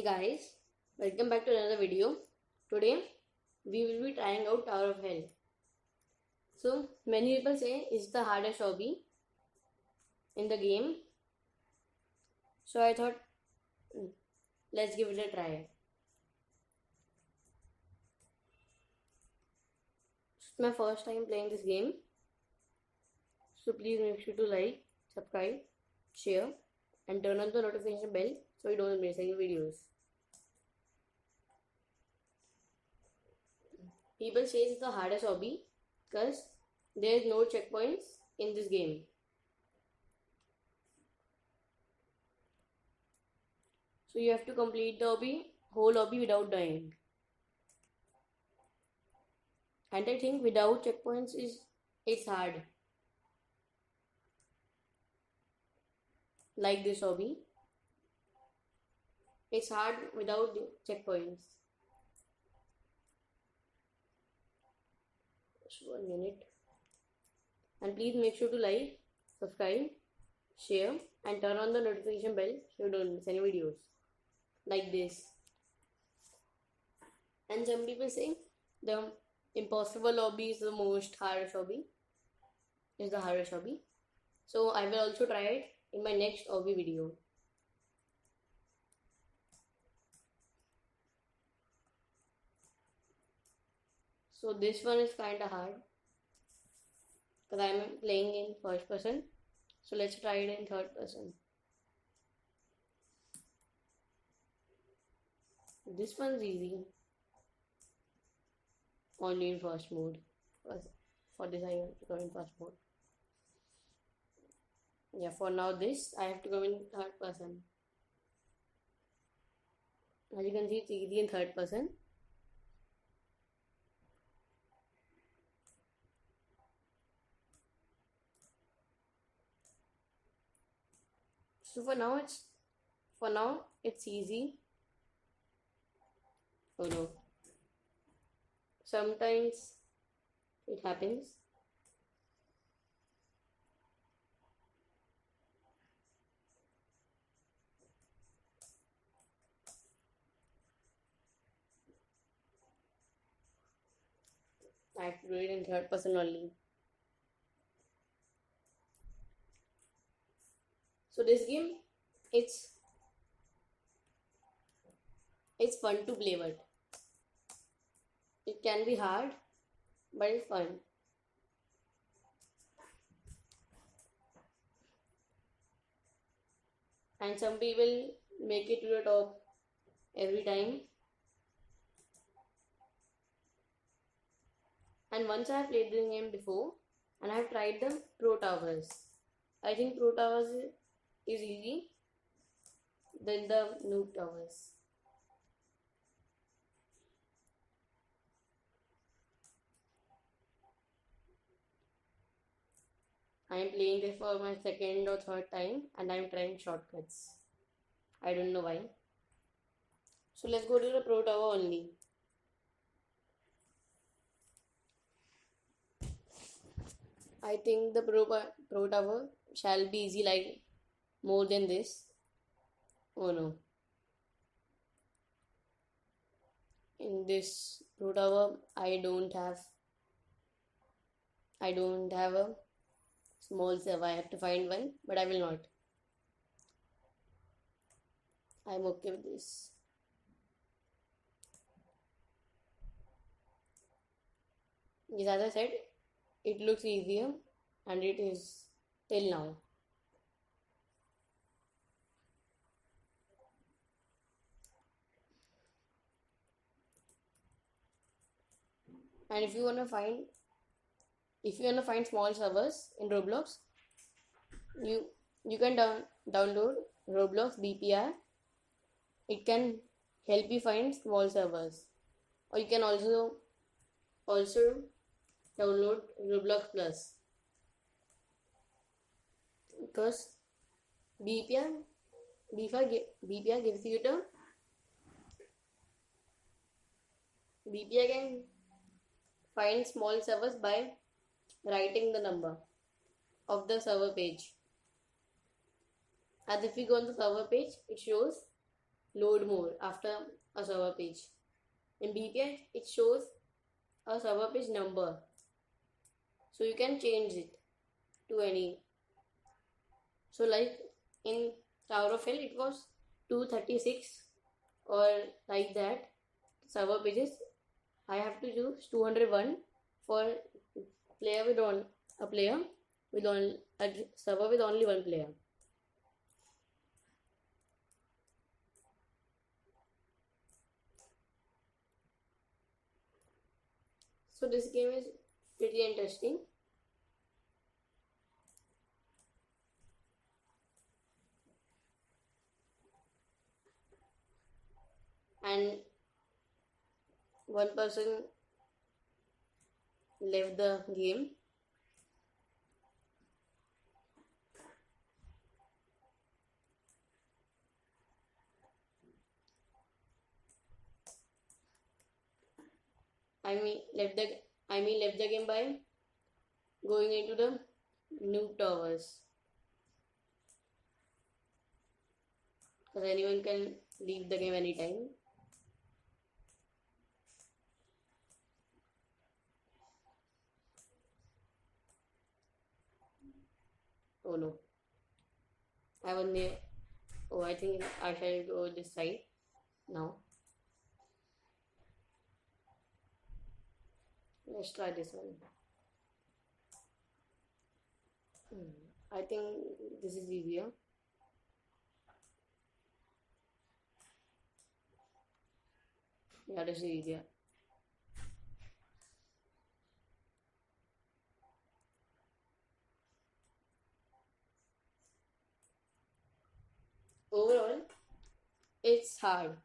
Hey guys, welcome back to another video. Today we will be trying out Tower of Hell. So many people say it's the hardest hobby in the game. So I thought let's give it a try. It's my first time playing this game. So please make sure to like, subscribe, share and turn on the notification bell so you don't miss any videos. People say it's the hardest hobby because there is no checkpoints in this game. So you have to complete the whole hobby without dying. And I think without checkpoints it's hard. Like this hobby. It's hard without checkpoints. Just 1 minute. And please make sure to like, subscribe, share and turn on the notification bell so you don't miss any videos. Like this. And some people say the impossible hobby is the most hardest hobby. Is the hardest hobby. So I will also try it in my next hobby video. So this one is kinda hard because I am playing in first person. So let's try it in third person. This one's easy. Only in first mode. For this I have to go in first mode. Yeah, for now this I have to go in third person. As you can see, it's easy in third person. So for now it's easy. Oh no. Sometimes it happens. I have to do it in third person only. So this game, it's fun to play with. It can be hard, but it's fun. And some people make it to the top every time. And once I have played this game before, and I have tried the Pro Towers. I think Pro Towers is easy than the Noob Towers. I am playing this for my second or third time and I am trying shortcuts. I don't know why. So let's go to the Pro Tower only. I think the Pro Tower shall be easy like more than this. Oh no. In this Pro Tower I don't have a small server. I have to find one, but I will not. I'm okay with this. Yes, as I said, it looks easier and it is till now. And if you wanna find small servers in Roblox, you can download Roblox BPR. It can help you find small servers, or you can also download Roblox Plus, because BPR gives you the BPR can find small servers by writing the number of the server page. As if we go on the server page, it shows load more after a server page. In BPS, it shows a server page number, so you can change it to any. So like in Tower of Hell, it was 236 or like that server pages. I have to choose 201 for player with on a player with on a server with only one player. So this game is pretty interesting. And one person left the game. Left the game by going into the noob towers. Because anyone can leave the game anytime. Oh no. I was near. Oh, I think I shall go this side now. Let's try this one. I think this is easier. Yeah, this is easier. Overall, it's hard.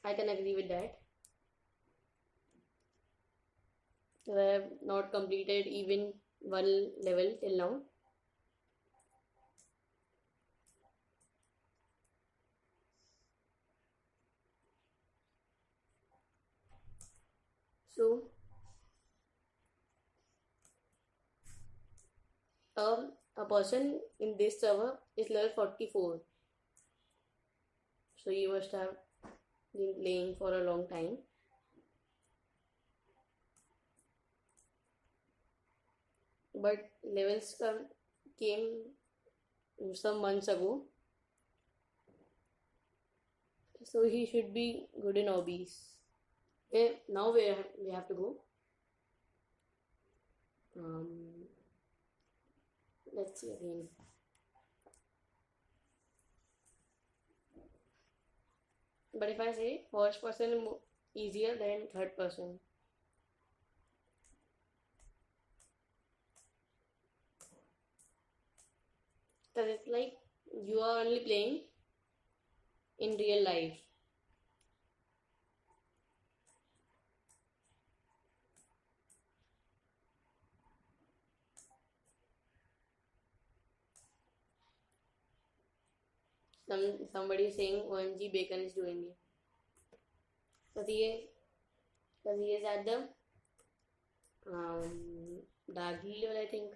I can agree with that. I have not completed even one level till now. So, a person in this server is level 44. So you must have been playing for a long time. But levels came some months ago. So he should be good in hobbies. Okay, now we have to go. Let's see again. But if I say first person easier than third person. Because it's like you are only playing in real life. Somebody is saying OMG Bacon is doing it. Because he is at the Dark level, I think.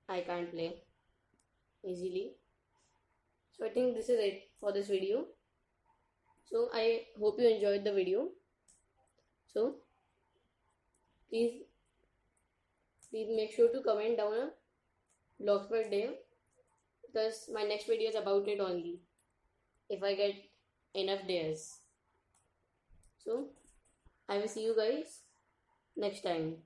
I can't play easily. So I think this is it for this video. So I hope you enjoyed the video. So please make sure to comment down a Bloxburg day, because my next video is about it only, if I get enough days. So I will see you guys next time.